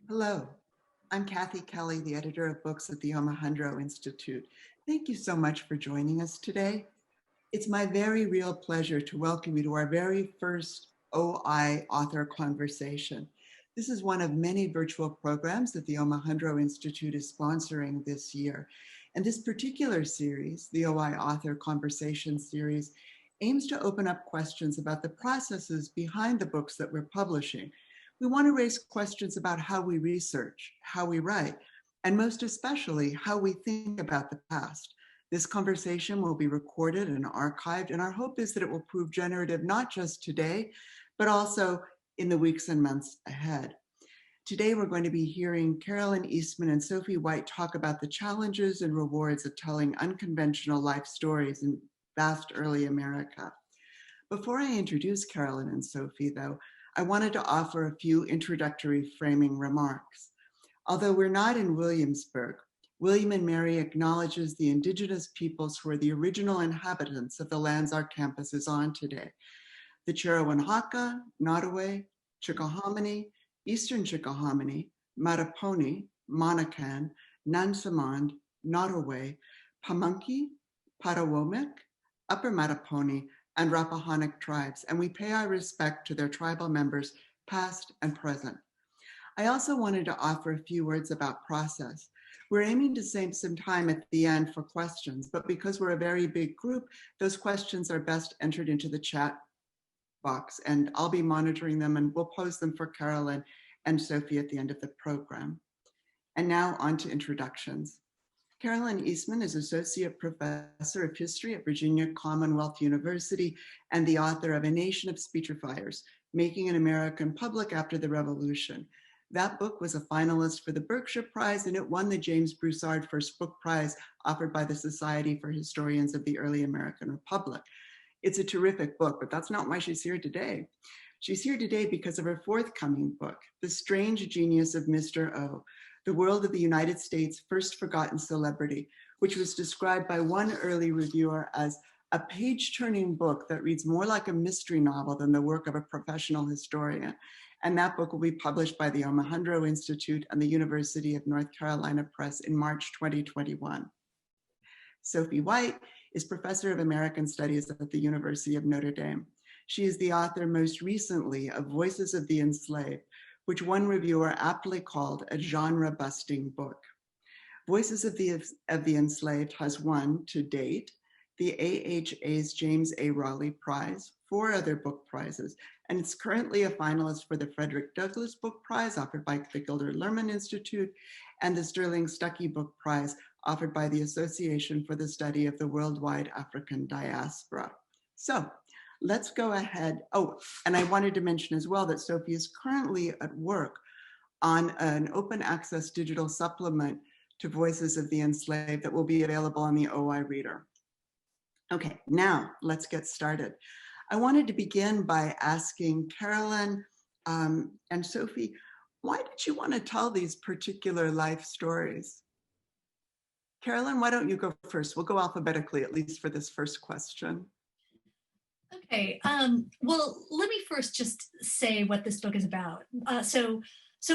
Hello, I'm Kathy Kelly, the editor of books at the Omohundro Institute. Thank you so much for joining us today. It's my very real pleasure to welcome you to our very first OI author conversation. This is one of many virtual programs that the Omohundro Institute is sponsoring this year. And this particular series, the OI Author Conversation Series, aims to open up questions about the processes behind the books that we're publishing. We want to raise questions about how we research, how we write, and most especially, how we think about the past. This conversation will be recorded and archived, and our hope is that it will prove generative not just today, but also in the weeks and months ahead. Today, we're going to be hearing Carolyn Eastman and Sophie White talk about the challenges and rewards of telling unconventional life stories in vast early America. Before I introduce Carolyn and Sophie, though, I wanted to offer a few introductory framing remarks. Although we're not in Williamsburg, William and Mary acknowledges the indigenous peoples who are the original inhabitants of the lands our campus is on today. The Chiricahua, Nottoway, Chickahominy, Eastern Chickahominy, Mattaponi, Monacan, Nansemond, Nottoway, Pamunkey, Patawomic, Upper Mattaponi, and Rappahannock tribes, and we pay our respect to their tribal members, past and present. I also wanted to offer a few words about process. We're aiming to save some time at the end for questions, but because we're a very big group, those questions are best entered into the chat box, and I'll be monitoring them, and we'll pose them for Carolyn and Sophie at the end of the program. And now on to introductions. Carolyn Eastman is Associate Professor of History at Virginia Commonwealth University and the author of A Nation of Speechifyers, Making an American Public After the Revolution. That book was a finalist for the Berkshire Prize, and it won the James Broussard First Book Prize offered by the Society for Historians of the Early American Republic. It's a terrific book, but that's not why she's here today. She's here today because of her forthcoming book, The Strange Genius of Mr. O, The World of the United States' First Forgotten Celebrity, which was described by one early reviewer as a page-turning book that reads more like a mystery novel than the work of a professional historian. And that book will be published by the Omohundro Institute and the University of North Carolina Press in March 2021. Sophie White is Professor of American Studies at the University of Notre Dame. She is the author most recently of Voices of the Enslaved, which one reviewer aptly called a genre-busting book. Voices of the Enslaved has won, to date, the AHA's James A. Raleigh Prize, 4 other book prizes, and it's currently a finalist for the Frederick Douglass Book Prize offered by the Gilder Lehrman Institute and the Sterling Stuckey Book Prize offered by the Association for the Study of the Worldwide African Diaspora. So, let's go ahead. Oh, and I wanted to mention as well that Sophie is currently at work on an open access digital supplement to Voices of the Enslaved that will be available on the OI Reader. Okay, now let's get started. I wanted to begin by asking Carolyn and Sophie, why did you want to tell these particular life stories? Carolyn, why don't you go first? We'll go alphabetically, at least for this first question. Okay, well, let me first just say what this book is about. So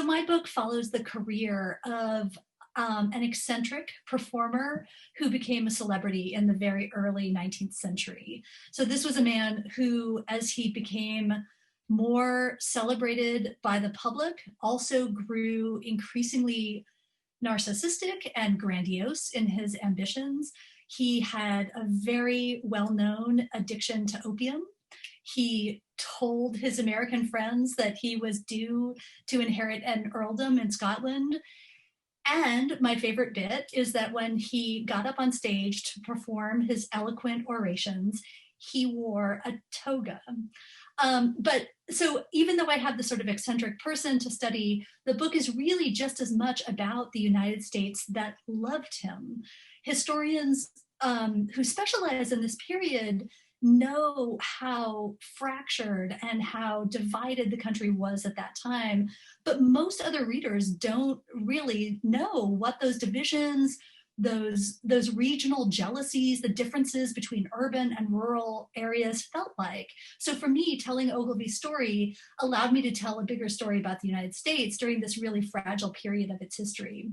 my book follows the career of an eccentric performer who became a celebrity in the very early 19th century. So this was a man who, as he became more celebrated by the public, also grew increasingly narcissistic and grandiose in his ambitions. He had a very well-known addiction to opium. He told his American friends that he was due to inherit an earldom in Scotland. And my favorite bit is that when he got up on stage to perform his eloquent orations, he wore a toga. But so even though I have this sort of eccentric person to study, the book is really just as much about the United States that loved him. Historians who specialize in this period know how fractured and how divided the country was at that time, but most other readers don't really know what those divisions those regional jealousies, the differences between urban and rural areas felt like. So for me, telling Ogilvy's story allowed me to tell a bigger story about the United States during this really fragile period of its history.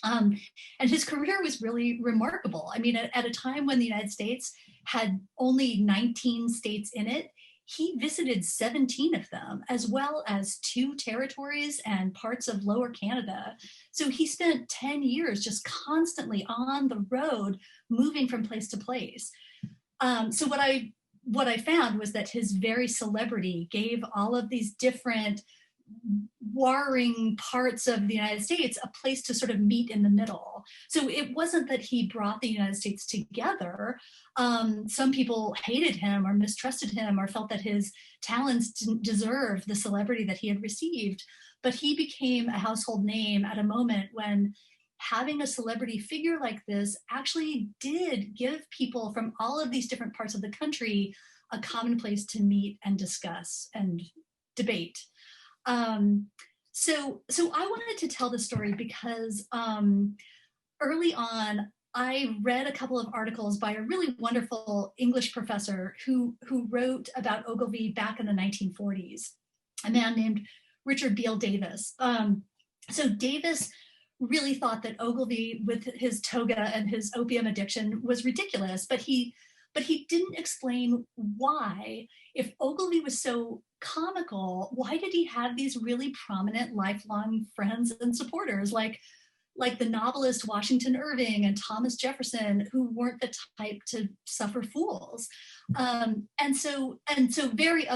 And his career was really remarkable. I mean, at a time when the United States had only 19 states in it, he visited 17 of them, as well as 2 territories and parts of Lower Canada. So he spent 10 years just constantly on the road, moving from place to place. So what I found was that his very celebrity gave all of these different warring parts of the United States a place to sort of meet in the middle. So it wasn't that he brought the United States together. Some people hated him or mistrusted him or felt that his talents didn't deserve the celebrity that he had received. But he became a household name at a moment when having a celebrity figure like this actually did give people from all of these different parts of the country a common place to meet and discuss and debate. So I wanted to tell the story because early on, I read a couple of articles by a really wonderful English professor who wrote about Ogilvy back in the 1940s, a man named Richard Beale Davis. So Davis really thought that Ogilvy, with his toga and his opium addiction, was ridiculous, but he didn't explain why. If Ogilvy was so comical, why did he have these really prominent lifelong friends and supporters like the novelist Washington Irving and Thomas Jefferson, who weren't the type to suffer fools? And so very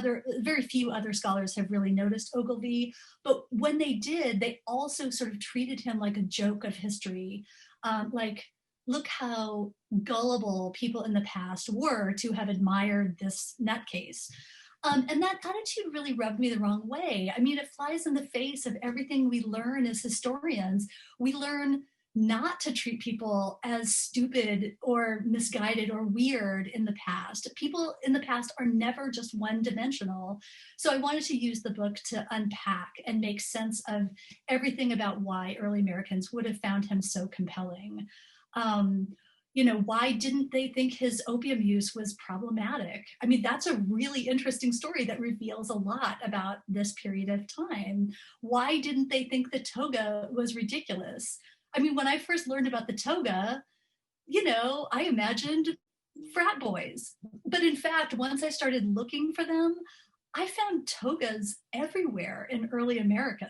few other scholars have really noticed Ogilvy, but when they did, they also sort of treated him like a joke of history, like, look how gullible people in the past were to have admired this nutcase. And that attitude really rubbed me the wrong way. I mean, it flies in the face of everything we learn as historians. We learn not to treat people as stupid or misguided or weird in the past. People in the past are never just one-dimensional. So I wanted to use the book to unpack and make sense of everything about why early Americans would have found him so compelling. Why didn't they think his opium use was problematic? I mean, that's a really interesting story that reveals a lot about this period of time. Why didn't they think the toga was ridiculous? I mean, when I first learned about the toga, I imagined frat boys. But in fact, once I started looking for them, I found togas everywhere in early America.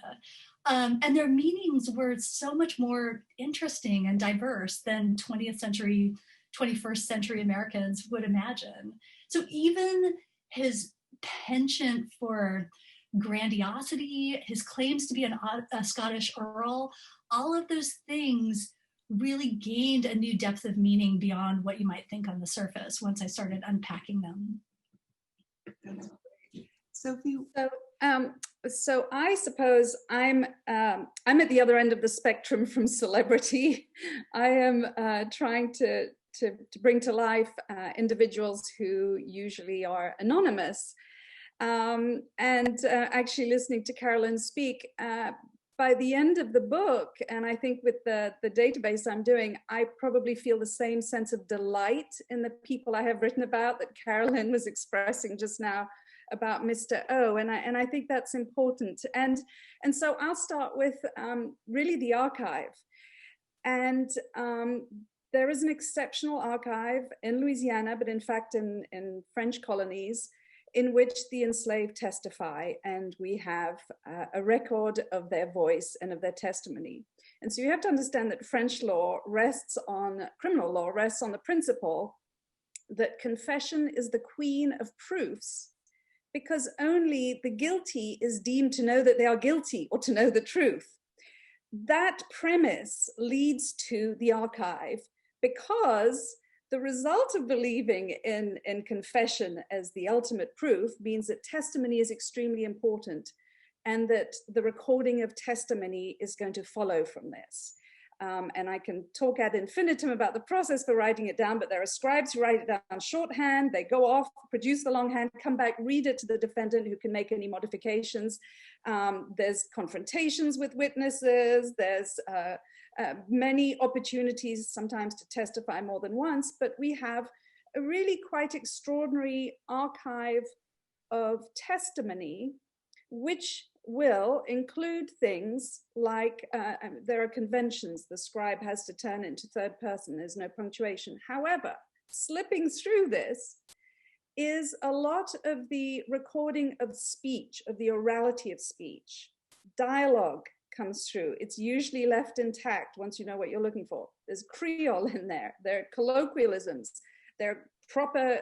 And their meanings were so much more interesting and diverse than 20th century, 21st century Americans would imagine. So even his penchant for grandiosity, his claims to be a Scottish earl, all of those things really gained a new depth of meaning beyond what you might think on the surface once I started unpacking them. Sophie? So I suppose I'm at the other end of the spectrum from celebrity. I am trying to bring to life individuals who usually are anonymous. Actually listening to Carolyn speak, by the end of the book, and I think with the database I'm doing, I probably feel the same sense of delight in the people I have written about that Carolyn was expressing just now about Mr. O, and I think that's important. And so I'll start with really the archive. And there is an exceptional archive in Louisiana, but in fact in French colonies, in which the enslaved testify, and we have a record of their voice and of their testimony. And so you have to understand that French law criminal law rests on the principle that confession is the queen of proofs, because only the guilty is deemed to know that they are guilty or to know the truth. That premise leads to the archive, because the result of believing in confession as the ultimate proof means that testimony is extremely important, and that the recording of testimony is going to follow from this. And I can talk ad infinitum about the process for writing it down, but there are scribes who write it down shorthand, they go off, produce the longhand, come back, read it to the defendant who can make any modifications. There's confrontations with witnesses, there's many opportunities sometimes to testify more than once, but we have a really quite extraordinary archive of testimony, which will include things like there are conventions. The scribe has to turn into third person. There's no punctuation. However, slipping through this is a lot of the recording of speech, of the orality of speech. Dialogue comes through. It's usually left intact once you know what you're looking for. There's Creole in there. There are colloquialisms. There are proper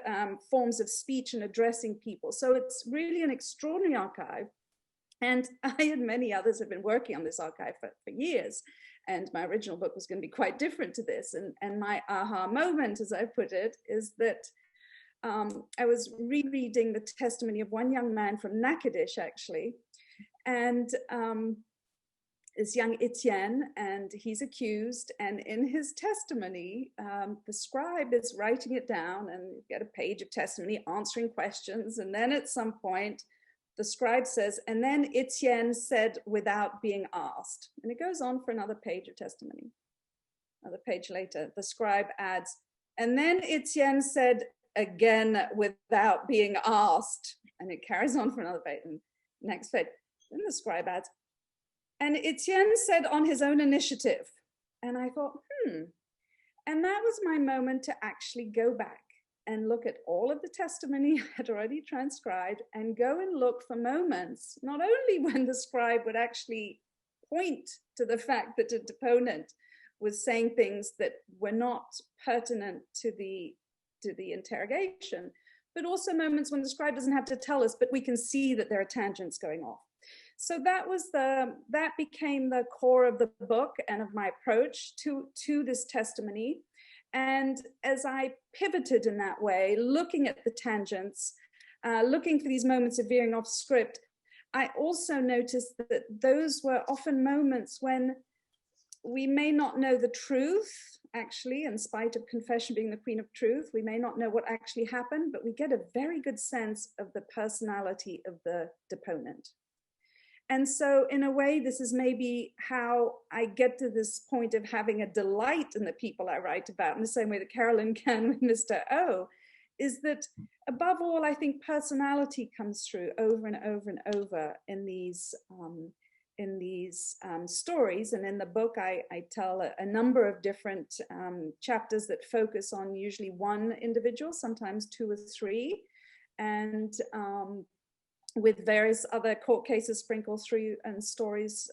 forms of speech and addressing people. So it's really an extraordinary archive. And I and many others have been working on this archive for years. And my original book was going to be quite different to this. And my aha moment, as I put it, is that I was rereading the testimony of one young man from Natchitoches, actually. And this young Etienne, and he's accused. And in his testimony, the scribe is writing it down, and you get a page of testimony answering questions. And then at some point, the scribe says, and then Etienne said without being asked. And it goes on for another page of testimony. Another page later, the scribe adds, and then Etienne said again without being asked. And it carries on for another page. And next page, then the scribe adds, and Etienne said on his own initiative. And I thought, And that was my moment to actually go back and look at all of the testimony I had already transcribed and go and look for moments, not only when the scribe would actually point to the fact that a deponent was saying things that were not pertinent to the interrogation, but also moments when the scribe doesn't have to tell us, but we can see that there are tangents going off. So that became the core of the book and of my approach to this testimony. And as I pivoted in that way, looking at the tangents, looking for these moments of veering off script, I also noticed that those were often moments when we may not know the truth, actually, in spite of confession being the queen of truth. We may not know what actually happened, but we get a very good sense of the personality of the deponent. And so in a way, this is maybe how I get to this point of having a delight in the people I write about, in the same way that Carolyn can with Mr. O, is that above all, I think personality comes through over and over and over in these stories. And in the book, I tell a number of different chapters that focus on usually one individual, sometimes two or three, and with various other court cases sprinkled through and stories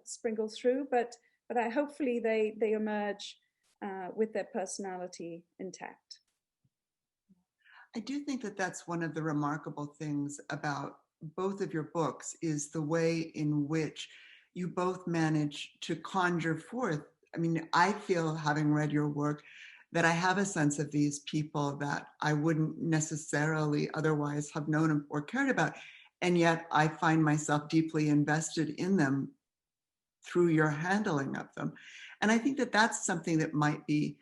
sprinkled through, but I hopefully they emerge with their personality intact. I do think that that's one of the remarkable things about both of your books, is the way in which you both manage to conjure forth. I mean, I feel, having read your work, that I have a sense of these people that I wouldn't necessarily otherwise have known or cared about. And yet I find myself deeply invested in them through your handling of them. And I think that that's something that might be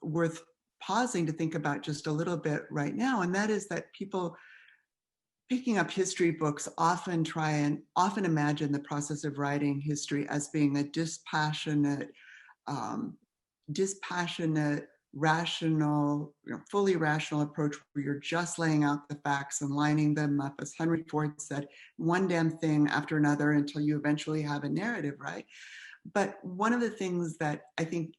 worth pausing to think about just a little bit right now. And that is that people picking up history books often imagine the process of writing history as being a dispassionate, rational, fully rational approach where you're just laying out the facts and lining them up, as Henry Ford said, one damn thing after another until you eventually have a narrative, right? But one of the things that I think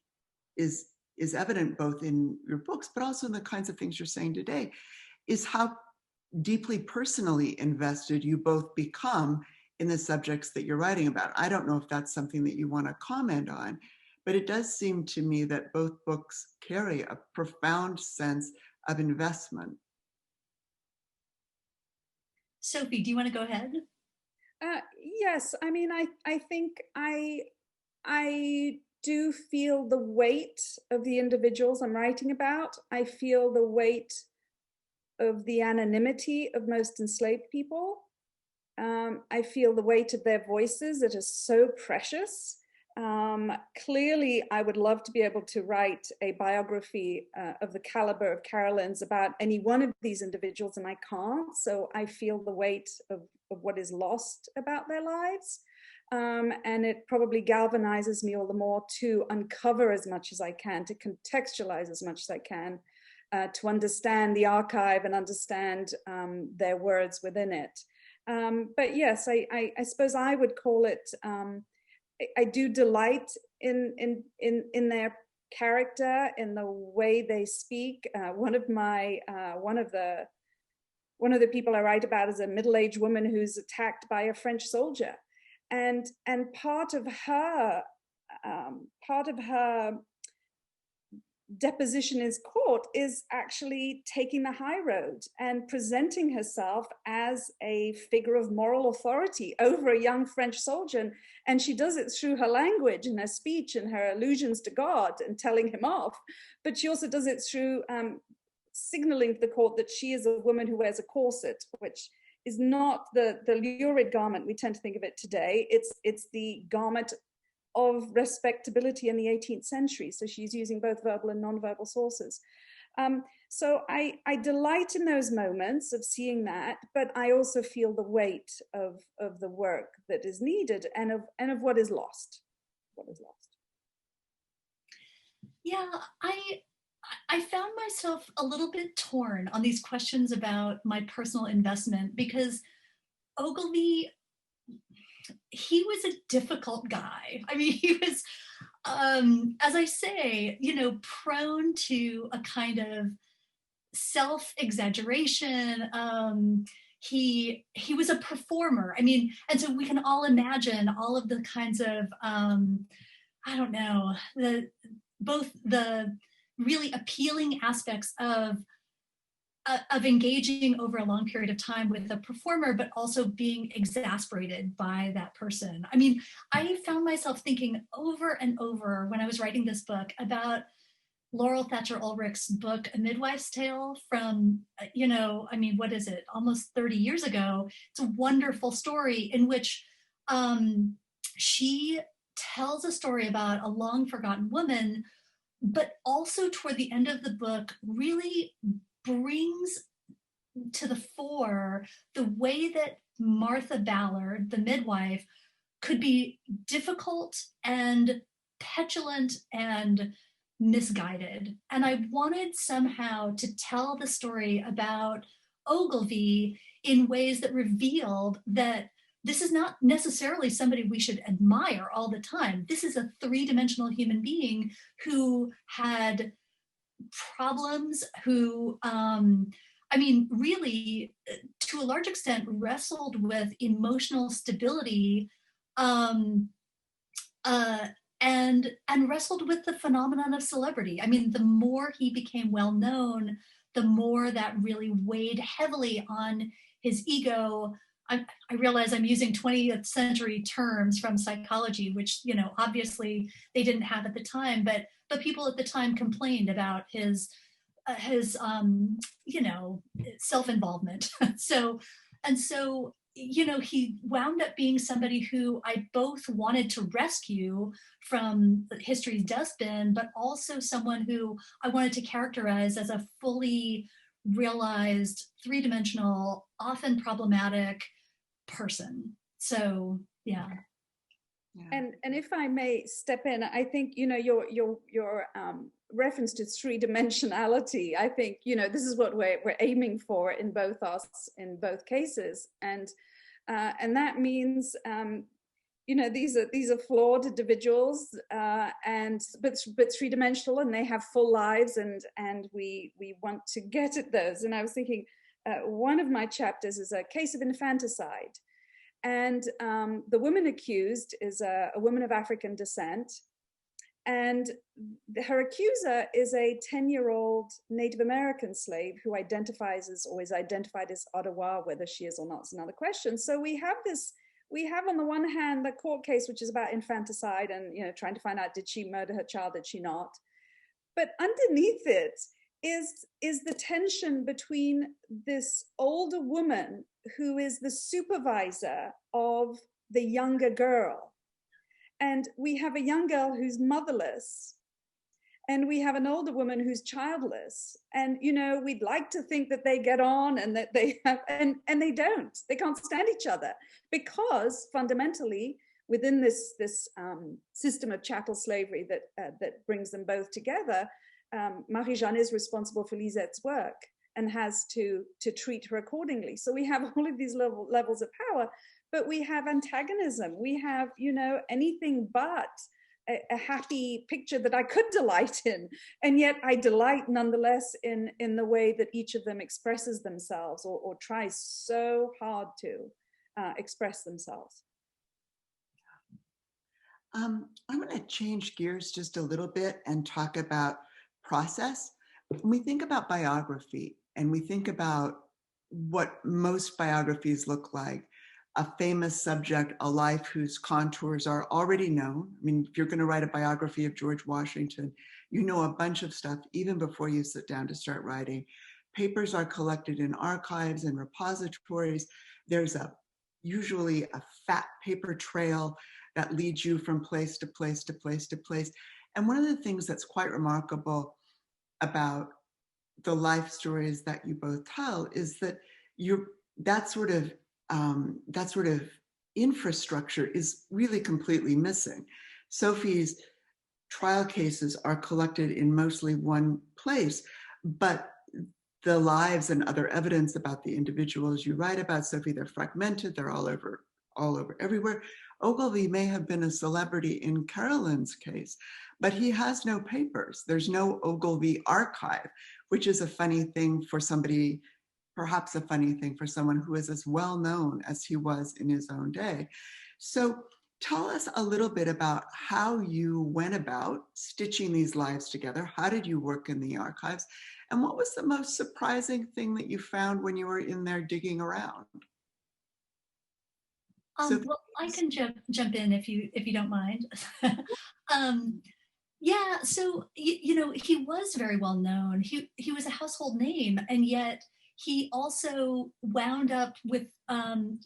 is evident both in your books, but also in the kinds of things you're saying today, is how deeply personally invested you both become in the subjects that you're writing about. I don't know if that's something that you want to comment on, but it does seem to me that both books carry a profound sense of investment. Sophie, do you want to go ahead? Yes, I mean, I think I do feel the weight of the individuals I'm writing about. I feel the weight of the anonymity of most enslaved people. I feel the weight of their voices that are so precious. Clearly, I would love to be able to write a biography of the caliber of Carolyn's about any one of these individuals, and I can't. So I feel the weight of what is lost about their lives. And it probably galvanizes me all the more to uncover as much as I can, to contextualize as much as I can, to understand the archive and understand their words within it. But yes, I suppose I would call it, I do delight in their character, in the way they speak. One of the people I write about is a middle-aged woman who's attacked by a French soldier, and part of her deposition in court is actually taking the high road and presenting herself as a figure of moral authority over a young French soldier. And she does it through her language and her speech and her allusions to God and telling him off. But she also does it through signaling to the court that she is a woman who wears a corset, which is not the lurid garment we tend to think of it today. It's the garment of respectability in the 18th century. So she's using both verbal and non-verbal sources. So I delight in those moments of seeing that, but I also feel the weight of the work that is needed and of what is lost. What is lost. Yeah, I found myself a little bit torn on these questions about my personal investment, because Ogilvy, he was a difficult guy. I mean, he was, as I say, prone to a kind of self-exaggeration. He was a performer. I mean, and so we can all imagine all of the kinds of, I don't know, both the really appealing aspects of engaging over a long period of time with a performer, but also being exasperated by that person. I mean, I found myself thinking over and over when I was writing this book about Laurel Thatcher Ulrich's book, A Midwife's Tale, from, what is it, almost 30 years ago. It's a wonderful story in which she tells a story about a long forgotten woman, but also toward the end of the book really brings to the fore the way that Martha Ballard, the midwife, could be difficult and petulant and misguided. And I wanted somehow to tell the story about Ogilvy in ways that revealed that this is not necessarily somebody we should admire all the time. This is a three-dimensional human being who had problems, who, really, to a large extent, wrestled with emotional stability, and wrestled with the phenomenon of celebrity. I mean, the more he became well known, the more that really weighed heavily on his ego. I realize I'm using 20th century terms from psychology, which, obviously they didn't have at the time, but people at the time complained about his self-involvement. So he wound up being somebody who I both wanted to rescue from history's dustbin, but also someone who I wanted to characterize as a fully realized, three-dimensional, often problematic person. So, yeah. And if I may step in, I think your reference to three-dimensionality, I think this is what we're aiming for in both cases, and that means these are flawed individuals, but three-dimensional, and they have full lives, and we want to get at those. And I was thinking, one of my chapters is a case of infanticide. And the woman accused is a woman of African descent. And her accuser is a 10-year-old Native American slave who always identified as Ottawa. Whether she is or not is another question. So we have on the one hand the court case, which is about infanticide and trying to find out, did she murder her child, did she not? But underneath it is the tension between this older woman who is the supervisor of the younger girl, And we have a young girl who's motherless, and we have an older woman who's childless. And, you know, we'd like to think that they get on and that they have, and they don't. They can't stand each other, because fundamentally within this system of chattel slavery that brings them both together, Marie-Jeanne is responsible for Lisette's work and has to treat her accordingly. So we have all of these levels of power, but we have antagonism. We have, you know, anything but a happy picture that I could delight in. And yet I delight nonetheless in the way that each of them expresses themselves or tries so hard to express themselves. I'm going to change gears just a little bit and talk about process. When we think about biography and we think about what most biographies look like, a famous subject, a life whose contours are already known. I mean, if you're going to write a biography of George Washington, you know a bunch of stuff even before you sit down to start writing. Papers are collected in archives and repositories. There's usually a fat paper trail that leads you from place to place to place to place. And one of the things that's quite remarkable about the life stories that you both tell is that that sort of infrastructure is really completely missing. Sophie's trial cases are collected in mostly one place, but the lives and other evidence about the individuals you write about, Sophie, they're fragmented, they're all over, everywhere. Ogilvy may have been a celebrity in Carolyn's case, but he has no papers. There's no Ogilvy archive, which is a funny thing for somebody, perhaps a funny thing for someone who is as well known as he was in his own day. So tell us a little bit about how you went about stitching these lives together. How did you work in the archives? And what was the most surprising thing that you found when you were in there digging around? Well, I can jump in if you don't mind. Yeah, so you know, he was very well known. He was a household name, and yet he also wound up with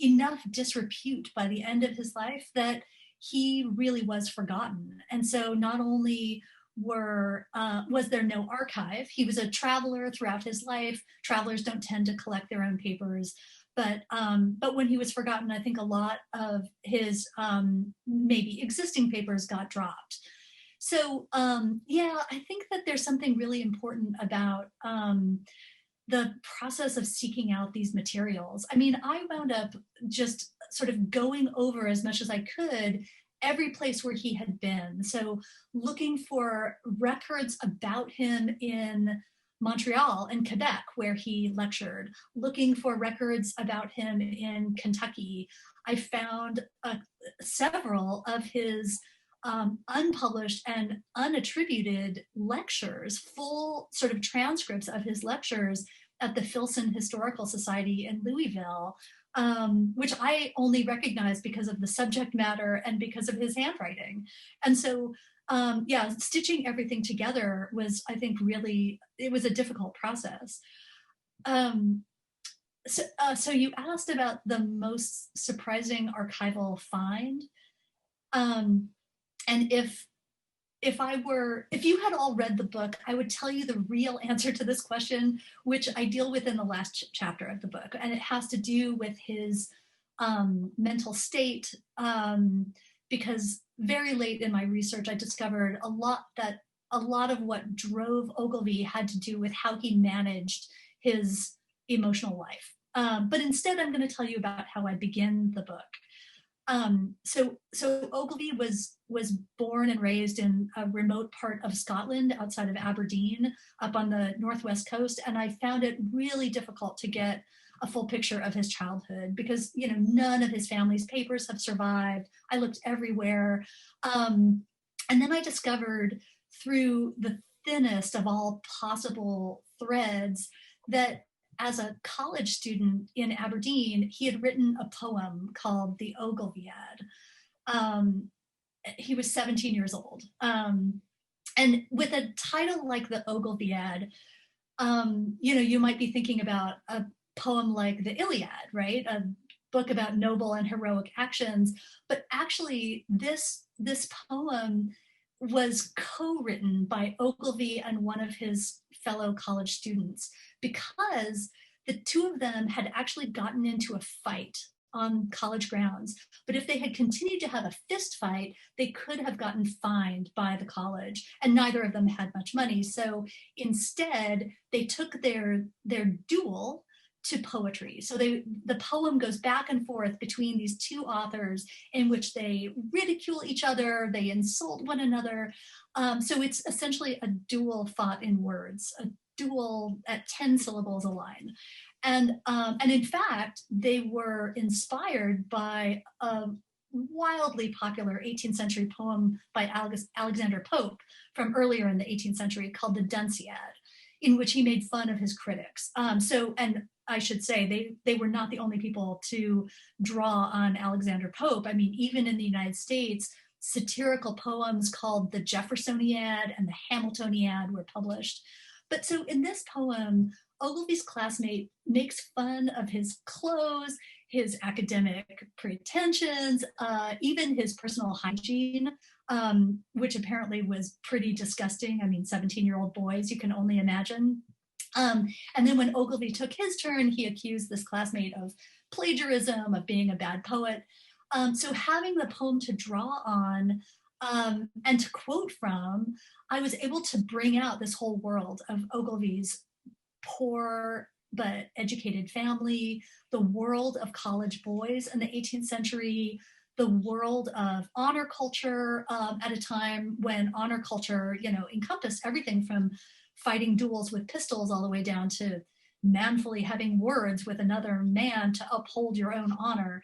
enough disrepute by the end of his life that he really was forgotten. And so not only was there no archive, he was a traveler throughout his life. Travelers don't tend to collect their own papers. But when he was forgotten, I think a lot of his maybe existing papers got dropped. So yeah, I think that there's something really important about the process of seeking out these materials. I mean, I wound up just sort of going over as much as I could every place where he had been. So looking for records about him in Montreal and Quebec, where he lectured, looking for records about him in Kentucky. I found several of his unpublished and unattributed lectures, full sort of transcripts of his lectures at the Filson Historical Society in Louisville, which I only recognized because of the subject matter and because of his handwriting. And so, yeah, stitching everything together was, I think, really, it was a difficult process. So you asked about the most surprising archival find. And if you had all read the book, I would tell you the real answer to this question, which I deal with in the last chapter of the book. And it has to do with his mental state, because very late in my research, I discovered a lot of what drove Ogilvy had to do with how he managed his emotional life. But instead, I'm going to tell you about how I begin the book. So Ogilvy was born and raised in a remote part of Scotland outside of Aberdeen, up on the northwest coast, and I found it really difficult to get a full picture of his childhood because, you know, none of his family's papers have survived. I looked everywhere, and then I discovered through the thinnest of all possible threads that as a college student in Aberdeen, he had written a poem called the Ogilvy Ad. He was 17 years old. And with a title like the Ogilvy Ad, you know, you might be thinking about a poem like the Iliad, right? book about noble and heroic actions, but actually this poem was co-written by Ogilvy and one of his fellow college students, because the two of them had actually gotten into a fight on college grounds. But if they had continued to have a fist fight, they could have gotten fined by the college, and neither of them had much money. So instead, they took their duel to poetry. So the poem goes back and forth between these two authors in which they ridicule each other, they insult one another. So it's essentially a duel fought in words, a duel at 10 syllables a line. And in fact, they were inspired by a wildly popular 18th century poem by Alexander Pope from earlier in the 18th century called the Dunciad, in which he made fun of his critics. And I should say, they were not the only people to draw on Alexander Pope. I mean, even in the United States, satirical poems called the Jeffersoniad and the Hamiltoniad were published. But so in this poem, Ogilvy's classmate makes fun of his clothes, his academic pretensions, even his personal hygiene, which apparently was pretty disgusting. I mean, 17-year-old boys, you can only imagine. And then when Ogilvy took his turn, he accused this classmate of plagiarism, of being a bad poet. So having the poem to draw on and to quote from, I was able to bring out this whole world of Ogilvy's poor but educated family, the world of college boys in the 18th century, the world of honor culture at a time when honor culture, encompassed everything from fighting duels with pistols all the way down to manfully having words with another man to uphold your own honor.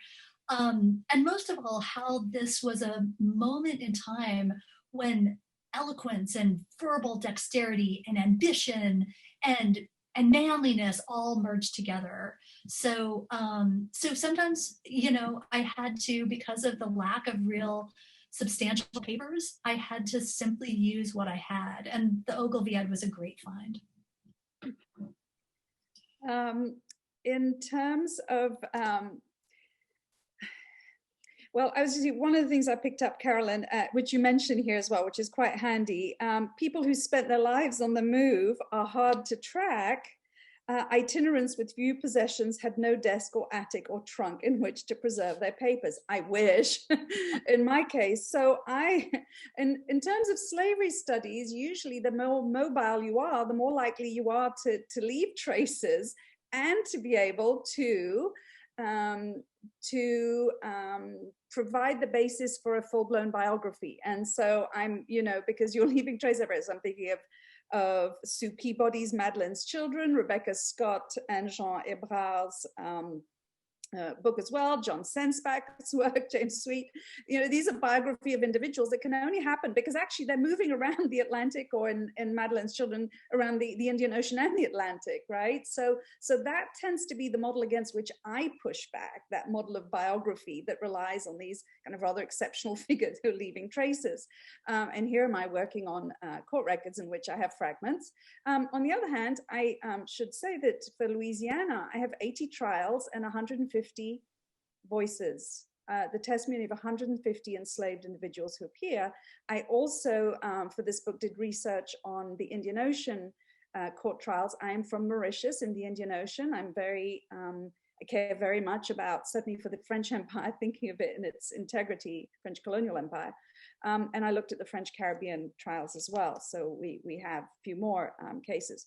And most of all, how this was a moment in time when eloquence and verbal dexterity and ambition and manliness all merged together. So sometimes, I had to, because of the lack of real substantial papers, I had to simply use what I had. And the Ogilvy Ad was a great find. In terms of, well, I was just, one of the things I picked up, Carolyn, which you mentioned here as well, which is quite handy. People who spent their lives on the move are hard to track. Itinerants with few possessions had no desk or attic or trunk in which to preserve their papers. I wish, in my case. So in terms of slavery studies, usually the more mobile you are, the more likely you are to leave traces and to be able to provide the basis for a full-blown biography. And so I'm, because you're leaving traces everywhere, so I'm thinking of Sue Peabody's Madeline's Children, Rebecca Scott and Jean Ebrard's book as well, John Sensback's work, James Sweet. These are biography of individuals that can only happen because actually they're moving around the Atlantic, or in Madeline's Children, around the Indian Ocean and the Atlantic, right? So that tends to be the model against which I push back, that model of biography that relies on these kind of rather exceptional figures who are leaving traces. And here am I working on court records in which I have fragments. On the other hand, I should say that for Louisiana, I have 80 trials and 150 voices, the testimony of 150 enslaved individuals who appear. I also, for this book, did research on the Indian Ocean court trials. I am from Mauritius in the Indian Ocean. I care very much about, certainly for the French Empire, thinking of it in its integrity, French colonial empire. And I looked at the French Caribbean trials as well. So we have a few more cases.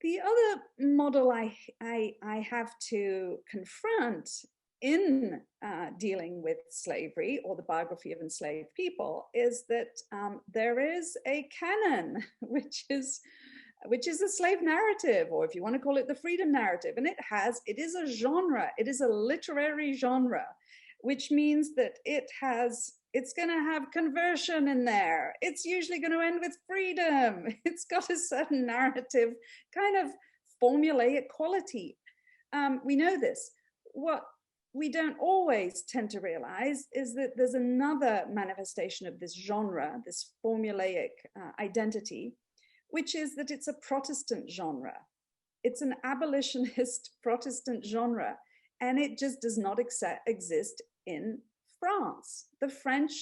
The other model I have to confront in dealing with slavery or the biography of enslaved people is that there is a canon, which is a slave narrative, or if you want to call it the freedom narrative, and it is a genre, it is a literary genre, which means that it's going to have conversion in there. It's usually going to end with freedom. It's got a certain narrative, kind of formulaic quality. We know this. What we don't always tend to realize is that there's another manifestation of this genre, this formulaic identity, which is that it's a Protestant genre. It's an abolitionist Protestant genre and it just does not exist in France. The French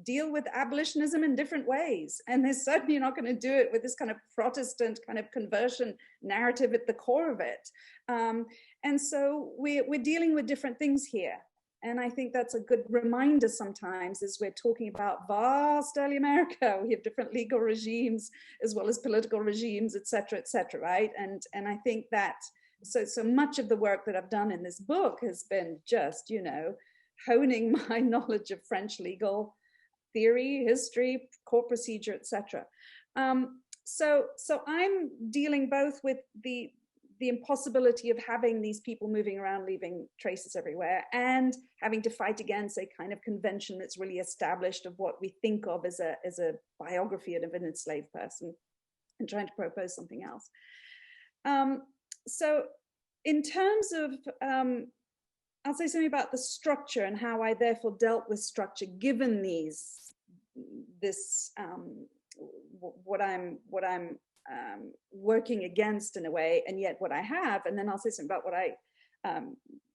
deal with abolitionism in different ways, and they're certainly not going to do it with this kind of Protestant kind of conversion narrative at the core of it. And so we're dealing with different things here. And I think that's a good reminder sometimes as we're talking about vast early America. We have different legal regimes as well as political regimes, et cetera, right? And I think that so much of the work that I've done in this book has been just, honing my knowledge of French legal theory, history, court procedure, et cetera. So I'm dealing both with the impossibility of having these people moving around, leaving traces everywhere, and having to fight against a kind of convention that's really established of what we think of as a biography of an enslaved person, and trying to propose something else. So in terms of, I'll say something about the structure and how I therefore dealt with structure given what I'm working against in a way, and yet what I have, and then I'll say something about what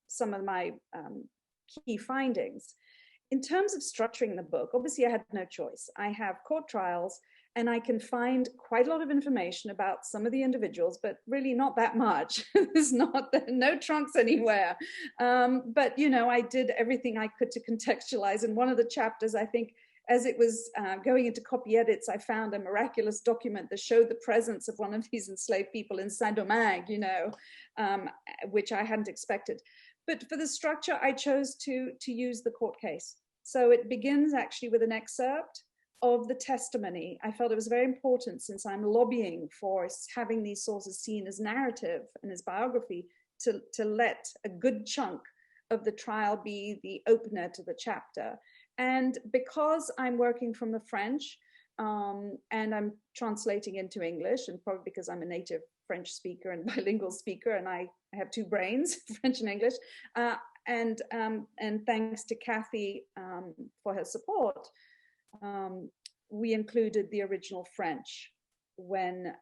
some of my key findings. In terms of structuring the book, obviously I had no choice. I have court trials, and I can find quite a lot of information about some of the individuals, but really not that much. There's no trunks anywhere. But, I did everything I could to contextualize. And one of the chapters, I think, as it was going into copy edits, I found a miraculous document that showed the presence of one of these enslaved people in Saint-Domingue, which I hadn't expected. But for the structure, I chose to use the court case. So it begins actually with an excerpt of the testimony. I felt it was very important, since I'm lobbying for having these sources seen as narrative and as biography, to let a good chunk of the trial be the opener to the chapter. And because I'm working from the French and I'm translating into English, and probably because I'm a native French speaker and bilingual speaker, and I have two brains, French and English, and thanks to Kathy for her support, we included the original French when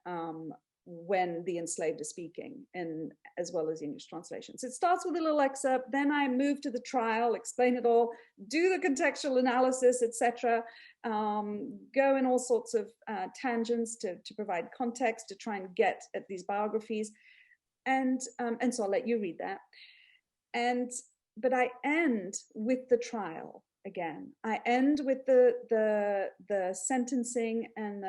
the enslaved are speaking, and as well as the English translations. It starts with a little excerpt, then I move to the trial, explain it all, do the contextual analysis, etc., go in all sorts of tangents to provide context, to try and get at these biographies, and so I'll let you read that. But I end with the trial. Again, I end with the sentencing and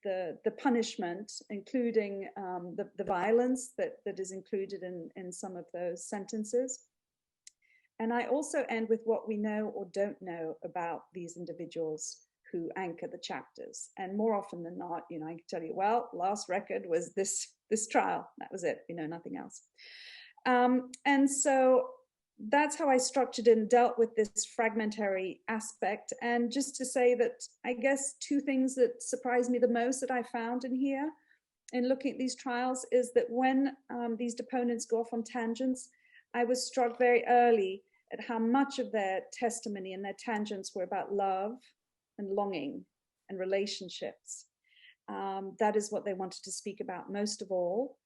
the punishment, including the violence that is included in some of those sentences. And I also end with what we know or don't know about these individuals who anchor the chapters. And more often than not, I can tell you, well, last record was this trial. That was it, nothing else. And so that's how I structured and dealt with this fragmentary aspect. And just to say that, I guess, two things that surprised me the most that I found in here in looking at these trials is that when these deponents go off on tangents, I was struck very early at how much of their testimony and their tangents were about love and longing and relationships. That is what they wanted to speak about most of all.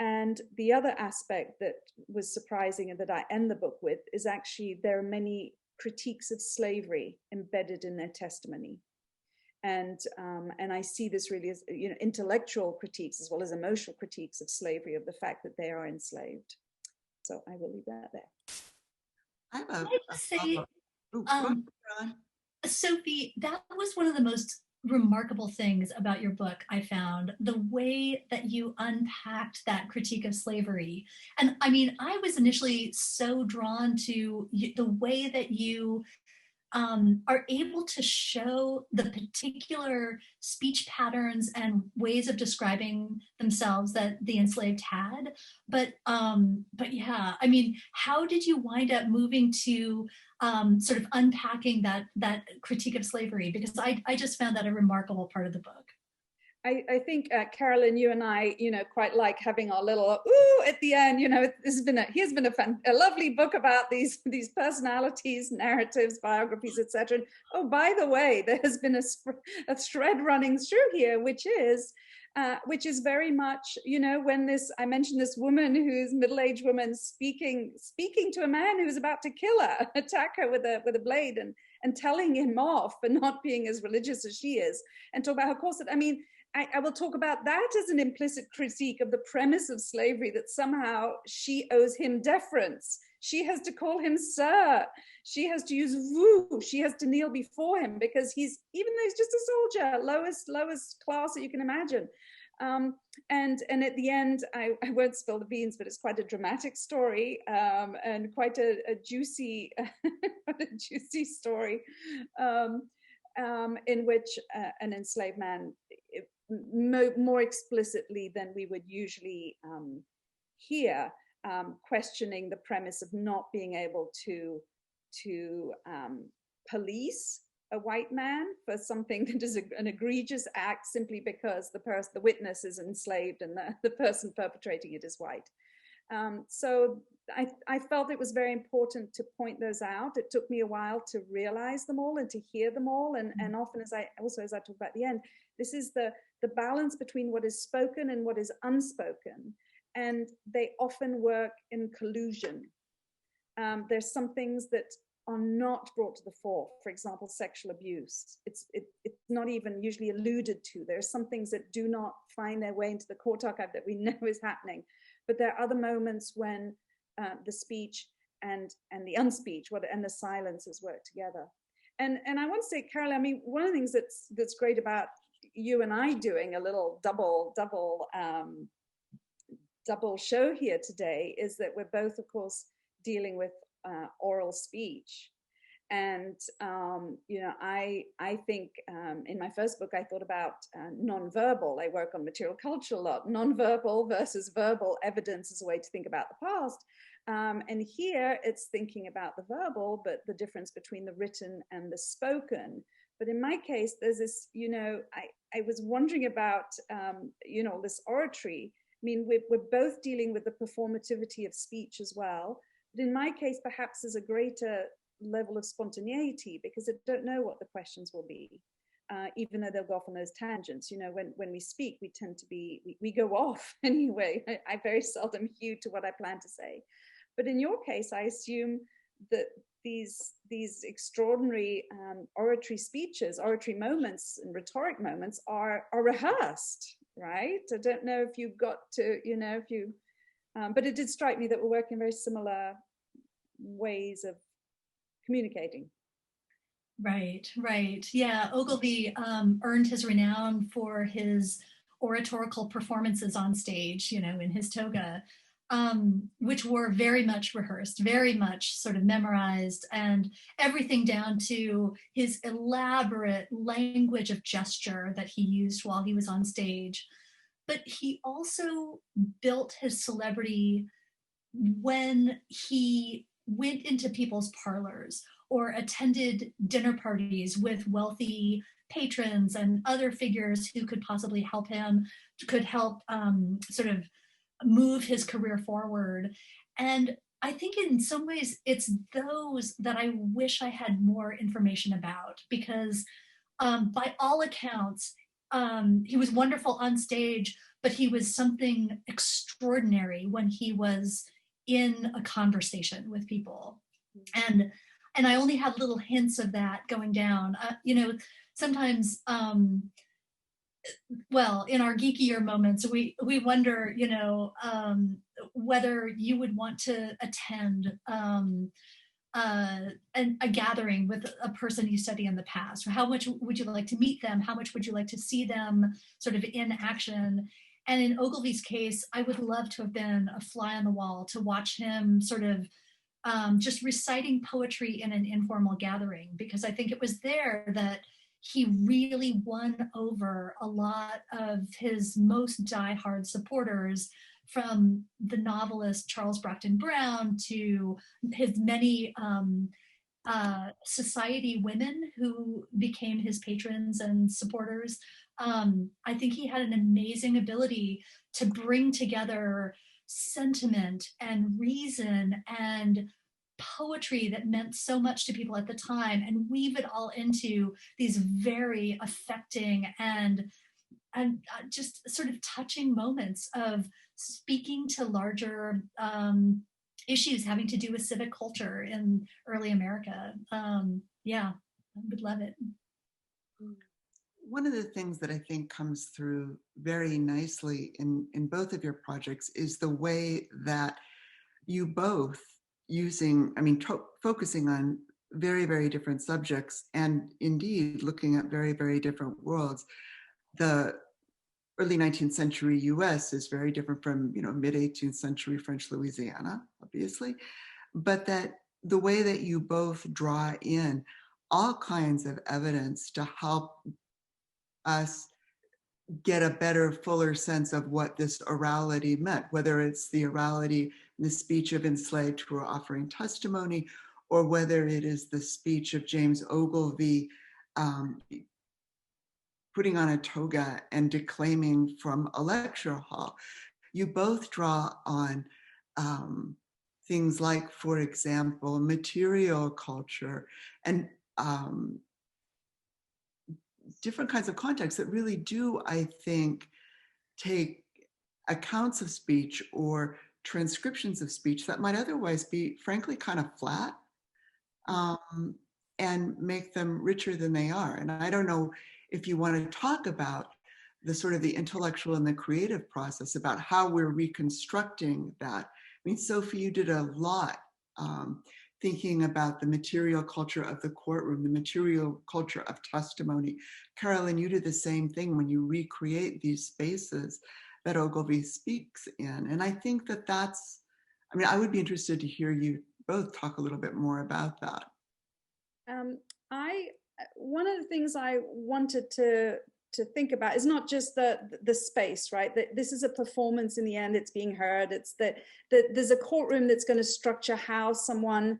And the other aspect that was surprising and that I end the book with is actually there are many critiques of slavery embedded in their testimony. And I see this really as intellectual critiques as well as emotional critiques of slavery, of the fact that they are enslaved. So I will leave that there. I have Sophie, that was one of the most remarkable things about your book, I found, the way that you unpacked that critique of slavery. And I mean, I was initially so drawn to the way that you are able to show the particular speech patterns and ways of describing themselves that the enslaved had. But yeah, I mean, how did you wind up moving to sort of unpacking that critique of slavery? Because I just found that a remarkable part of the book. I think, Carolyn, you and I, quite like having our little ooh at the end. Here's been a lovely book about these personalities, narratives, biographies, etc. And oh, by the way, there has been a thread running through here, which is which is very much, when I mentioned this woman who's middle-aged woman speaking to a man who's about to kill her, attack her with a blade, and telling him off for not being as religious as she is, and talk about her corset. I mean, I will talk about that as an implicit critique of the premise of slavery, that somehow she owes him deference. She has to call him sir. She has to use vous. She has to kneel before him because even though he's just a soldier, lowest class that you can imagine. And at the end, I won't spill the beans, but it's quite a dramatic story, and quite a juicy, a juicy story, in which an enslaved man, more explicitly than we would usually hear, questioning the premise of not being able to police a white man for something that is an egregious act simply because the witness is enslaved and the person perpetrating it is white. So I felt it was very important to point those out. It took me a while to realize them all and to hear them all. And often, as I talk about at the end, this is the balance between what is spoken and what is unspoken. And they often work in collusion. There's some things that are not brought to the fore. For example, sexual abuse. It's not even usually alluded to. There are some things that do not find their way into the court archive that we know is happening. But there are other moments when the speech and the unspeech, and the silences work together. And I want to say, Carol, I mean, one of the things that's great about you and I doing a little double show here today is that we're both, of course, dealing with oral speech. And, I think in my first book, I thought about nonverbal. I work on material culture a lot, nonverbal versus verbal evidence as a way to think about the past. And here it's thinking about the verbal, but the difference between the written and the spoken. But in my case, there's this, I was wondering about, this oratory. I mean, we're both dealing with the performativity of speech as well. But in my case, perhaps there's a greater level of spontaneity because I don't know what the questions will be, even though they'll go off on those tangents. When we speak, we tend to we go off anyway. I very seldom hew to what I plan to say. But in your case, I assume that these extraordinary oratory speeches, oratory moments and rhetoric moments are rehearsed, right? I don't know if you got to, but it did strike me that we're working very similar ways of communicating. Right. Yeah, Ogilvy earned his renown for his oratorical performances on stage, in his toga, which were very much rehearsed, very much sort of memorized, and everything down to his elaborate language of gesture that he used while he was on stage. But he also built his celebrity when he went into people's parlors or attended dinner parties with wealthy patrons and other figures who could possibly help him, could help sort of move his career forward. And I think in some ways it's those that I wish I had more information about, because by all accounts, he was wonderful on stage, but he was something extraordinary when he was in a conversation with people. And I only had little hints of that going down. Sometimes, well, in our geekier moments, we wonder, whether you would want to attend a gathering with a person you study in the past, or how much would you like to meet them? How much would you like to see them sort of in action? And in Ogilvy's case, I would love to have been a fly on the wall to watch him sort of just reciting poetry in an informal gathering, because I think it was there that he really won over a lot of his most diehard supporters, from the novelist Charles Brockden Brown to his many society women who became his patrons and supporters. I think he had an amazing ability to bring together sentiment and reason and poetry that meant so much to people at the time and weave it all into these very affecting and just sort of touching moments of speaking to larger issues having to do with civic culture in early America. Yeah, I would love it. One of the things that I think comes through very nicely in both of your projects is the way that you both focusing on very, very different subjects and indeed looking at very, very different worlds. The early 19th century US is very different from, mid 18th century French Louisiana, obviously, but that the way that you both draw in all kinds of evidence to help us get a better, fuller sense of what this orality meant, whether it's the orality in the speech of enslaved who are offering testimony, or whether it is the speech of James Ogilvy putting on a toga and declaiming from a lecture hall. You both draw on things like, for example, material culture and different kinds of contexts that really do, I think, take accounts of speech or transcriptions of speech that might otherwise be, frankly, kind of flat, and make them richer than they are. And I don't know if you want to talk about the sort of the intellectual and the creative process about how we're reconstructing that. I mean, Sophie, you did a lot thinking about the material culture of the courtroom, the material culture of testimony. Carolyn, you did the same thing when you recreate these spaces that Ogilvy speaks in. And I think I would be interested to hear you both talk a little bit more about that. One of the things I wanted to think about is not just the space, right? That this is a performance in the end, it's being heard. It's that there's a courtroom that's going to structure how someone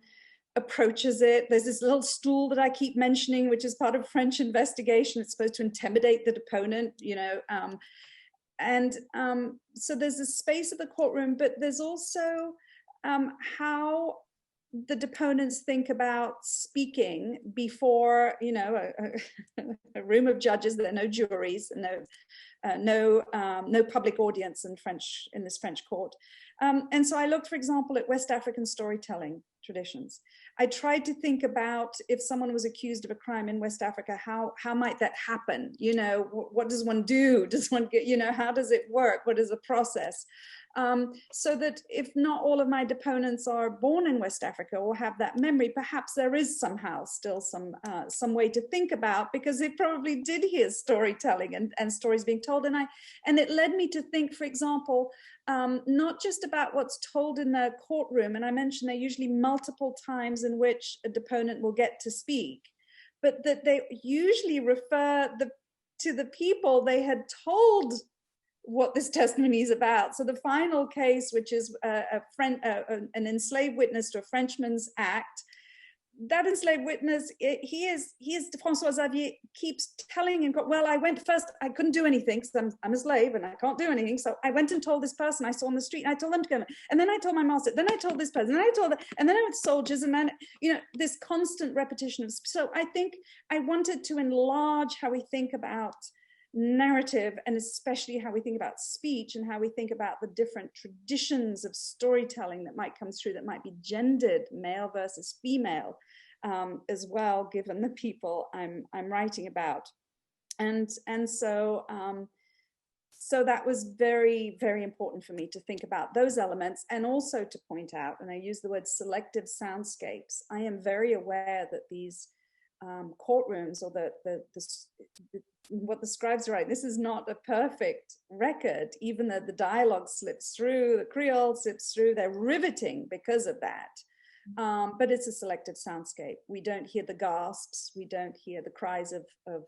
approaches it. There's this little stool that I keep mentioning, which is part of French investigation. It's supposed to intimidate the deponent, so there's a space of the courtroom, but there's also how the deponents think about speaking before, a room of judges. There are no juries, no public audience in this French court. And so I looked, for example, at West African storytelling traditions. I tried to think about if someone was accused of a crime in West Africa, how might that happen? What does one do? Does one get, how does it work? What is the process? So that if not all of my deponents are born in West Africa or have that memory, perhaps there is somehow still some way to think about, because they probably did hear storytelling and stories being told. And it led me to think, for example, not just about what's told in the courtroom, and I mentioned there are usually multiple times in which a deponent will get to speak, but that they usually refer to the people they had told what this testimony is about. So the final case, which is an enslaved witness to a Frenchman's act, that enslaved witness, he is François Xavier, keeps telling him, well, I went first, I couldn't do anything because I'm a slave and I can't do anything. So I went and told this person I saw on the street, and I told them to go. And then I told my master, then I told this person, and I told them, and then I went to soldiers, and then, this constant repetition of, so I think I wanted to enlarge how we think about narrative, and especially how we think about speech and how we think about the different traditions of storytelling that might come through, that might be gendered, male versus female, as well, given the people I'm writing about. And so that was very, very important for me to think about those elements, and also to point out, and I use the word selective soundscapes. I am very aware that these courtrooms, or what the scribes write, this is not a perfect record, even though the dialogue slips through, the Creole slips through, they're riveting because of that. But it's a selective soundscape. We don't hear the gasps, we don't hear the cries of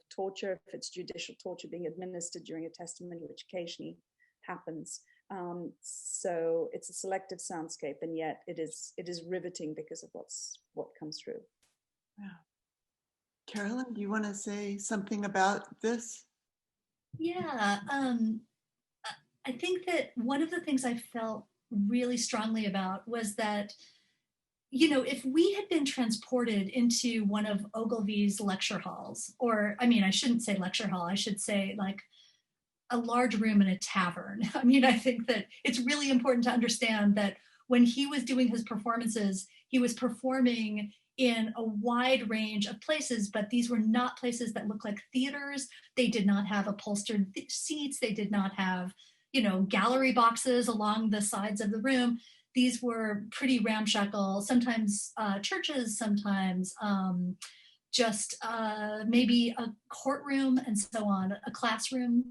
torture, if it's judicial torture being administered during a testimony, which occasionally happens. So it's a selective soundscape, and yet it is riveting because of what comes through. Yeah. Carolyn, do you want to say something about this? Yeah, I think that one of the things I felt really strongly about was that, if we had been transported into one of Ogilvy's lecture halls, or, I shouldn't say lecture hall, I should say like a large room in a tavern. I mean, I think that it's really important to understand that when he was doing his performances, he was performing in a wide range of places, but these were not places that looked like theaters. They did not have upholstered seats. They did not have, gallery boxes along the sides of the room. These were pretty ramshackle, sometimes churches, sometimes just maybe a courtroom and so on, a classroom.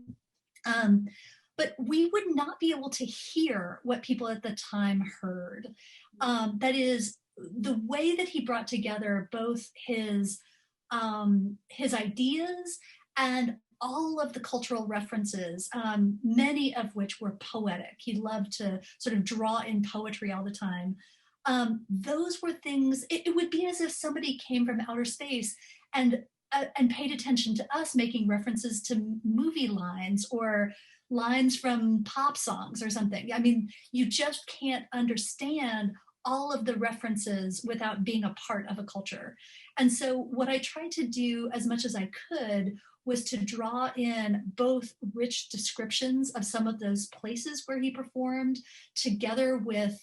But we would not be able to hear what people at the time heard. That is, the way that he brought together both his ideas and all of the cultural references, many of which were poetic. He loved to sort of draw in poetry all the time. Those were things, it would be as if somebody came from outer space and paid attention to us making references to movie lines or lines from pop songs or something. I mean, you just can't understand all of the references without being a part of a culture. And so what I tried to do as much as I could was to draw in both rich descriptions of some of those places where he performed, together with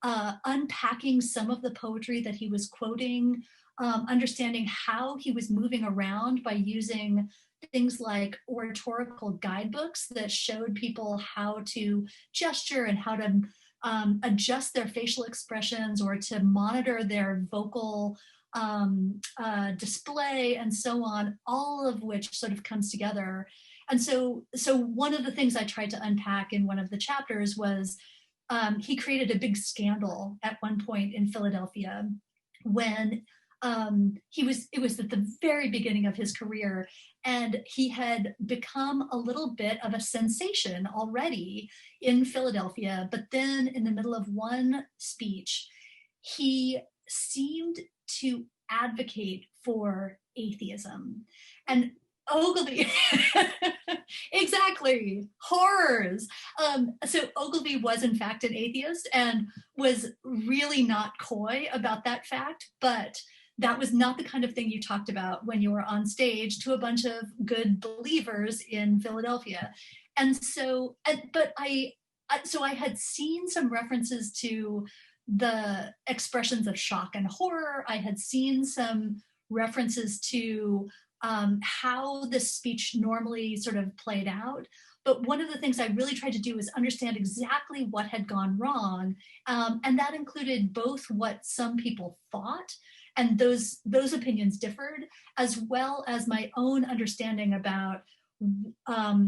unpacking some of the poetry that he was quoting, understanding how he was moving around by using things like oratorical guidebooks that showed people how to gesture and how to adjust their facial expressions or to monitor their vocal display and so on, all of which sort of comes together. And so one of the things I tried to unpack in one of the chapters was he created a big scandal at one point in Philadelphia when it was at the very beginning of his career, and he had become a little bit of a sensation already in Philadelphia. But then in the middle of one speech, he seemed to advocate for atheism. And Ogilvy, exactly, horrors. So Ogilvy was in fact an atheist and was really not coy about that fact, but that was not the kind of thing you talked about when you were on stage to a bunch of good believers in Philadelphia. And so, but I had seen some references to the expressions of shock and horror. I had seen some references to how the speech normally sort of played out. But one of the things I really tried to do was understand exactly what had gone wrong. And that included both what some people thought, and those opinions differed, as well as my own understanding about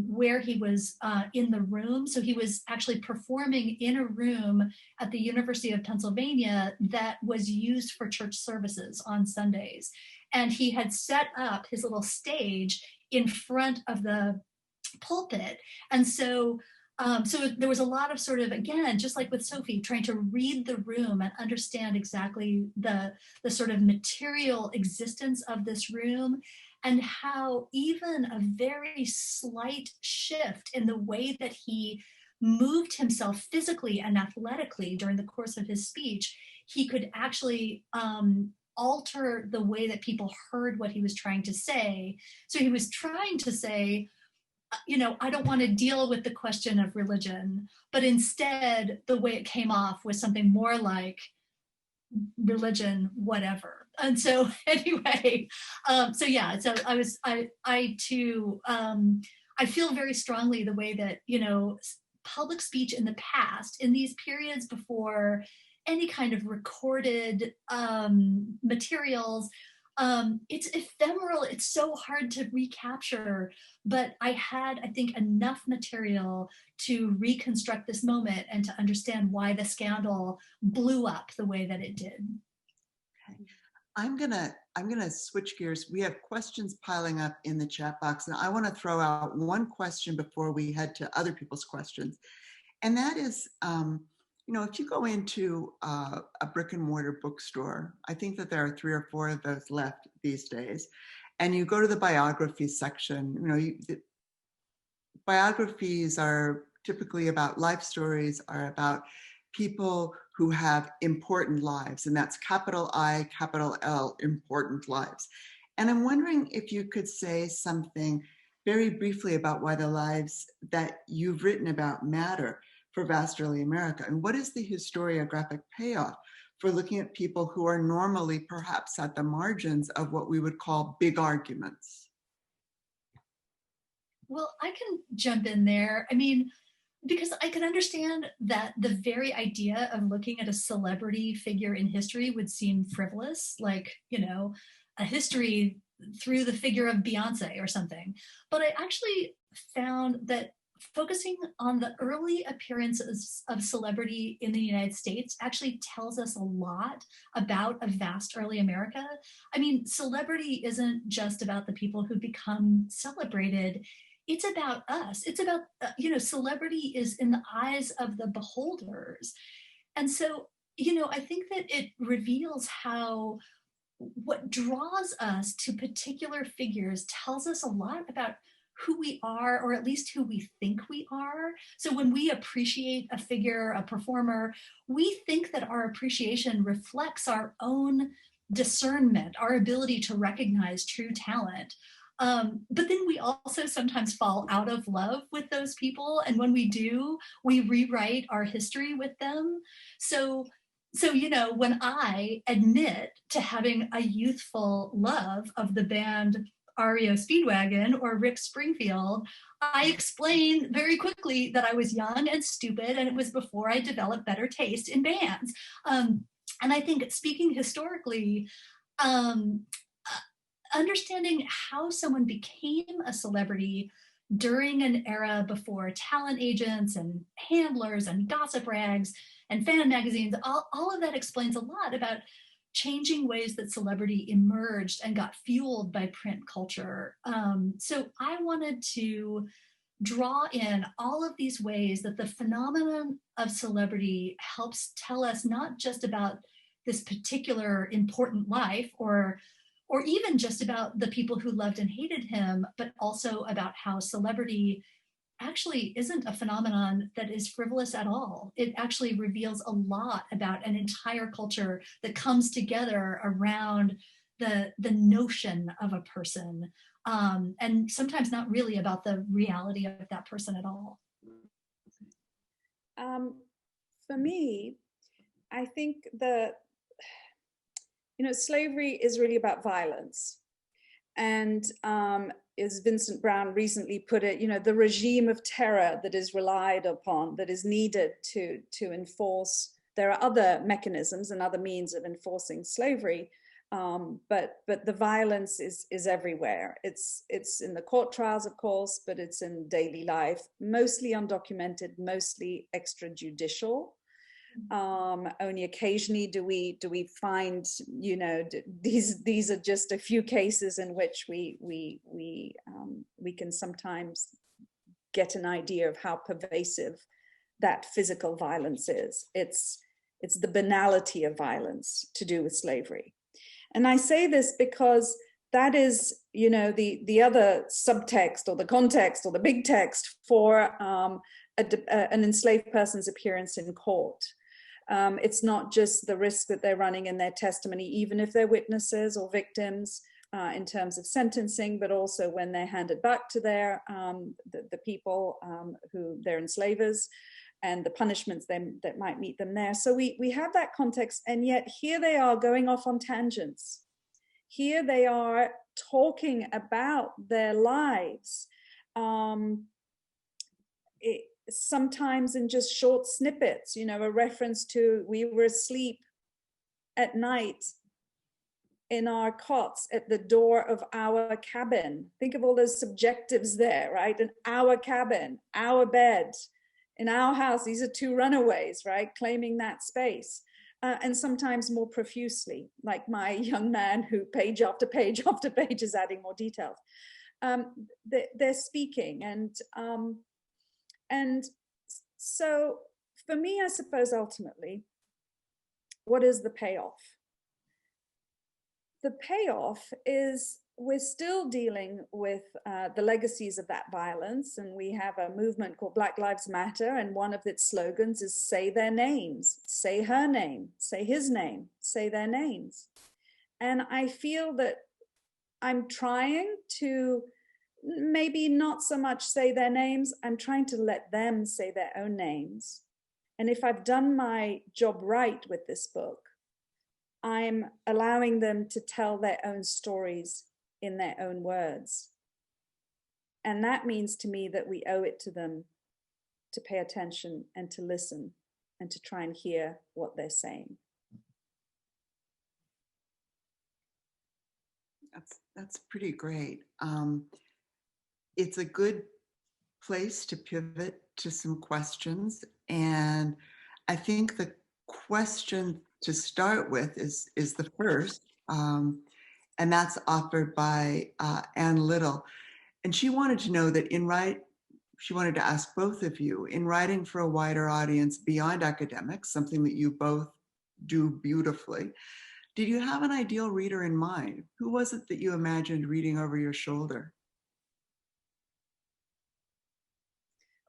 where he was in the room. So he was actually performing in a room at the University of Pennsylvania that was used for church services on Sundays. And he had set up his little stage in front of the pulpit. And so there was a lot of sort of, again, just like with Sophie, trying to read the room and understand exactly the sort of material existence of this room, and how even a very slight shift in the way that he moved himself physically and athletically during the course of his speech, he could actually alter the way that people heard what he was trying to say. So he was trying to say, I don't want to deal with the question of religion, but instead the way it came off was something more like religion, whatever. And so anyway, so I too, I feel very strongly the way that, public speech in the past, in these periods before any kind of recorded materials, it's ephemeral. It's so hard to recapture, but I had, I think, enough material to reconstruct this moment and to understand why the scandal blew up the way that it did. Okay. I'm gonna switch gears. We have questions piling up in the chat box, and I want to throw out one question before we head to other people's questions, and that is, if you go into a brick and mortar bookstore, I think that there are 3 or 4 of those left these days, and you go to the biography section, the biographies are typically about life stories, are about people who have important lives, and that's capital I, capital L, important lives. And I'm wondering if you could say something very briefly about why the lives that you've written about matter for vast early America? And what is the historiographic payoff for looking at people who are normally perhaps at the margins of what we would call big arguments? Well, I can jump in there. I mean, because I can understand that the very idea of looking at a celebrity figure in history would seem frivolous, like, a history through the figure of Beyonce or something. But I actually found that focusing on the early appearances of celebrity in the United States actually tells us a lot about a vast early America. I mean, celebrity isn't just about the people who become celebrated. It's about us. It's about, celebrity is in the eyes of the beholders. And so, I think that it reveals how what draws us to particular figures tells us a lot about who we are, or at least who we think we are. So when we appreciate a figure, a performer, we think that our appreciation reflects our own discernment, our ability to recognize true talent. But then we also sometimes fall out of love with those people. And when we do, we rewrite our history with them. So, when I admit to having a youthful love of the band REO Speedwagon or Rick Springfield, I explain very quickly that I was young and stupid, and it was before I developed better taste in bands. And I think, speaking historically, understanding how someone became a celebrity during an era before talent agents and handlers and gossip rags and fan magazines, all of that explains a lot about changing ways that celebrity emerged and got fueled by print culture. So I wanted to draw in all of these ways that the phenomenon of celebrity helps tell us not just about this particular important life or even just about the people who loved and hated him, but also about how celebrity actually isn't a phenomenon that is frivolous at all. It actually reveals a lot about an entire culture that comes together around the notion of a person, and sometimes not really about the reality of that person at all. For me, I think slavery is really about violence. And as Vincent Brown recently put it, the regime of terror that is relied upon, that is needed to enforce. There are other mechanisms and other means of enforcing slavery, but the violence is everywhere. It's in the court trials, of course, but it's in daily life, mostly undocumented, mostly extrajudicial. Only occasionally do we find, these are just a few cases in which we can sometimes get an idea of how pervasive that physical violence is. It's the banality of violence to do with slavery. And I say this because that is, the other subtext or the context or the big text for an enslaved person's appearance in court. It's not just the risk that they're running in their testimony, even if they're witnesses or victims in terms of sentencing, but also when they're handed back to the people who they're enslavers, and the punishments that might meet them there. So we have that context, and yet here they are going off on tangents. Here they are talking about their lives. Sometimes in just short snippets, a reference to, we were asleep at night in our cots at the door of our cabin. Think of all those subjectives there, right? And our cabin, our bed, in our house. These are two runaways, right? Claiming that space. And sometimes more profusely, like my young man who page after page after page is adding more details. They're speaking, and so for me, I suppose ultimately, what is the payoff? The payoff is we're still dealing with the legacies of that violence, and we have a movement called Black Lives Matter, and one of its slogans is say their names, say her name, say his name, say their names. And I feel that I'm trying to maybe not so much say their names. I'm trying to let them say their own names. And if I've done my job right with this book, I'm allowing them to tell their own stories in their own words. And that means to me that we owe it to them to pay attention and to listen and to try and hear what they're saying. That's pretty great. It's a good place to pivot to some questions. And I think the question to start with is the first, and that's offered by Anne Little. And she wanted to know that she wanted to ask both of you, in writing for a wider audience beyond academics, something that you both do beautifully, did you have an ideal reader in mind? Who was it that you imagined reading over your shoulder?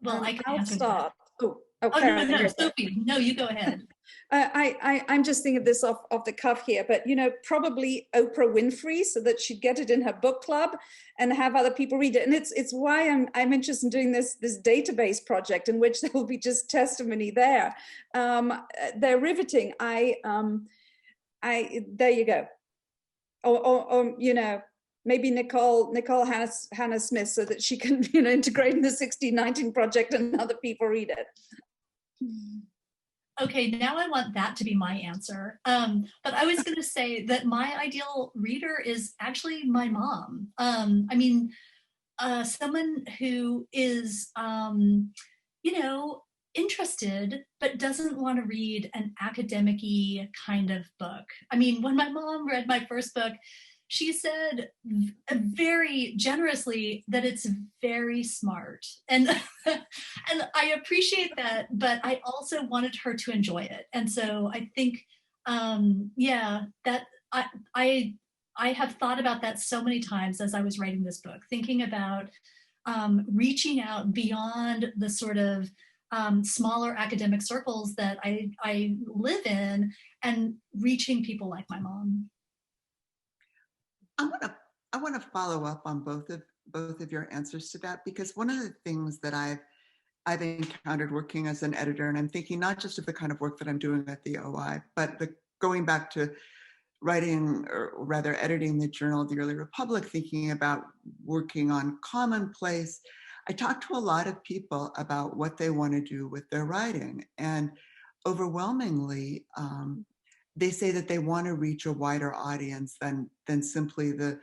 Well, I can I'll answer start. That. Oh, Carolyn, no, Sophie, no, you go ahead. I'm just thinking of this off the cuff here, but probably Oprah Winfrey, so that she'd get it in her book club and have other people read it. And it's why I'm interested in doing this database project, in which there will be just testimony there. They're riveting. There you go. Or maybe Nicole Hannah Smith, so that she can integrate in the 1619 project and other people read it. Okay, now I want that to be my answer. But I was going to say that my ideal reader is actually my mom. Someone who is, interested, but doesn't want to read an academic-y kind of book. I mean, when my mom read my first book, she said very generously that it's very smart. And and I appreciate that, but I also wanted her to enjoy it. And so I think, that I have thought about that so many times as I was writing this book, thinking about reaching out beyond the sort of smaller academic circles that I live in, and reaching people like my mom. I want to follow up on both of your answers to that, because one of the things that I've encountered working as an editor, and I'm thinking not just of the kind of work that I'm doing at the OI, but going back to writing, or rather editing the Journal of the Early Republic, thinking about working on commonplace. I talk to a lot of people about what they want to do with their writing, and overwhelmingly, they say that they want to reach a wider audience than simply the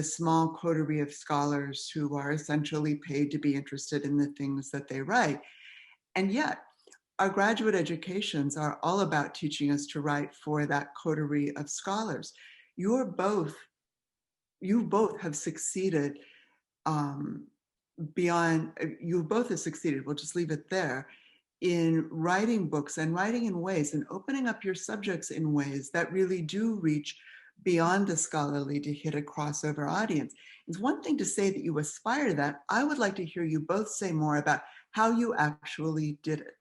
small coterie of scholars who are essentially paid to be interested in the things that they write. And yet, our graduate educations are all about teaching us to write for that coterie of scholars. You both have succeeded we'll just leave it there, in writing books and writing in ways and opening up your subjects in ways that really do reach beyond the scholarly to hit a crossover audience. It's one thing to say that you aspire to that. I would like to hear you both say more about how you actually did it.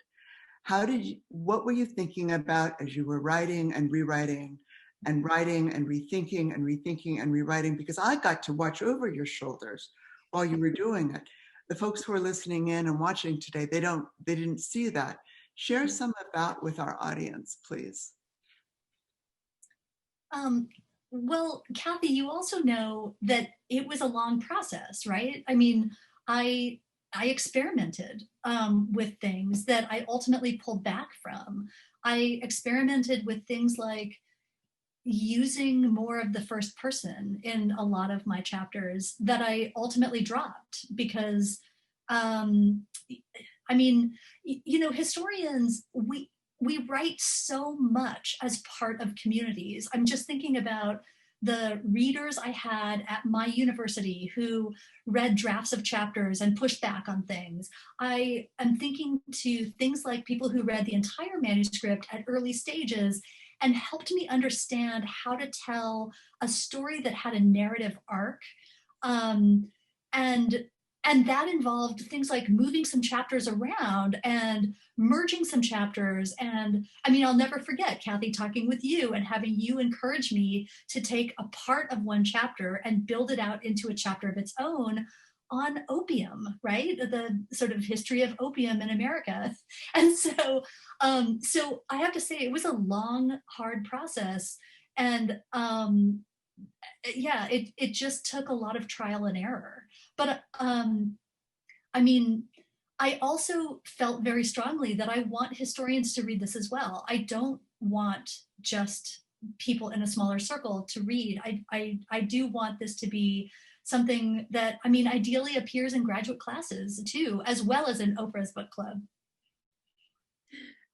What were you thinking about as you were writing and rewriting and writing and rethinking and rethinking and rewriting? Because I got to watch over your shoulders while you were doing it. The folks who are listening in and watching today, they didn't see that. Share some of that with our audience, please. Well, Kathy, you also know that it was a long process, right? I mean, I experimented with things that I ultimately pulled back from. I experimented with things like using more of the first person in a lot of my chapters that I ultimately dropped because, historians, we write so much as part of communities. I'm just thinking about the readers I had at my university who read drafts of chapters and pushed back on things. I am thinking to things like people who read the entire manuscript at early stages and helped me understand how to tell a story that had a narrative arc, and And that involved things like moving some chapters around and merging some chapters. And I mean, I'll never forget Kathy talking with you and having you encourage me to take a part of one chapter and build it out into a chapter of its own on opium, right? The sort of history of opium in America. And so I have to say it was a long, hard process. And yeah, it just took a lot of trial and error. But I mean, I also felt very strongly that I want historians to read this as well. I don't want just people in a smaller circle to read. I do want this to be something that, I mean, ideally appears in graduate classes too, as well as in Oprah's book club.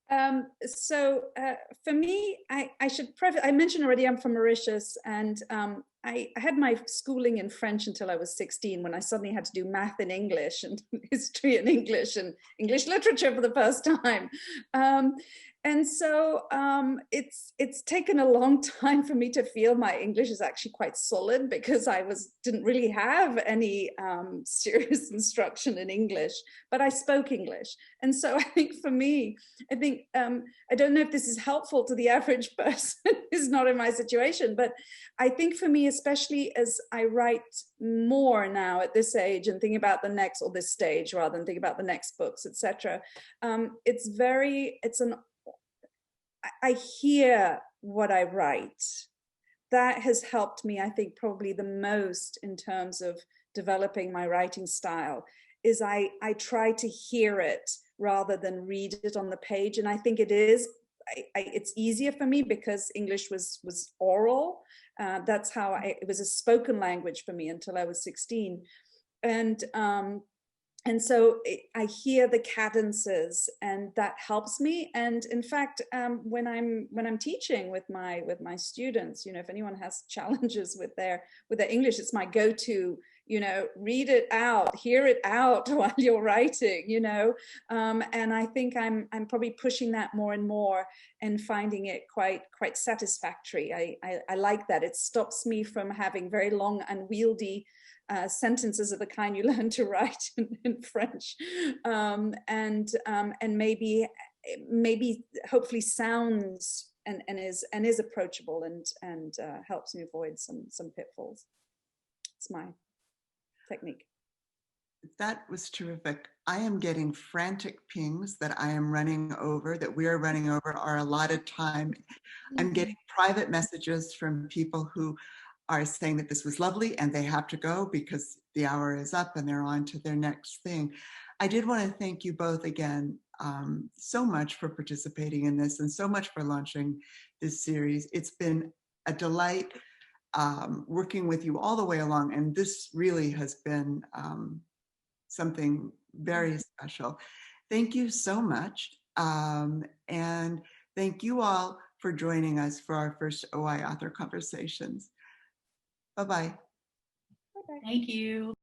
For me, I should preface, I mentioned already I'm from Mauritius, and I had my schooling in French until I was 16, when I suddenly had to do math and English and history and English literature for the first time. And so it's taken a long time for me to feel my English is actually quite solid, because I didn't really have any serious instruction in English, but I spoke English. And so I think for me, I don't know if this is helpful to the average person who's not in my situation, but I think for me, especially as I write more now at this age and thinking about the next, or this stage rather than thinking about the next books, etc. I hear what I write. That has helped me, I think, probably the most in terms of developing my writing style, is I try to hear it rather than read it on the page. And I think it's easier for me because English was oral. That's how it was a spoken language for me until I was 16. And so I hear the cadences, and that helps me. And in fact, when I'm teaching with my students, if anyone has challenges with their English, it's my go-to. Read it out, hear it out while you're writing. And I think I'm probably pushing that more and more, and finding it quite satisfactory. I like that. It stops me from having very long, unwieldy sentences of the kind you learn to write in French, and maybe hopefully sounds and is approachable and helps me avoid some pitfalls. It's my technique. That was terrific. I am getting frantic pings that I am running over, that we are running over our allotted time. I'm getting private messages from people who are saying that this was lovely and they have to go because the hour is up and they're on to their next thing. I did want to thank you both again so much for participating in this, and so much for launching this series. It's been a delight working with you all the way along, and this really has been something very special. Thank you so much, and thank you all for joining us for our first OI Author Conversations. Bye-bye. Thank you.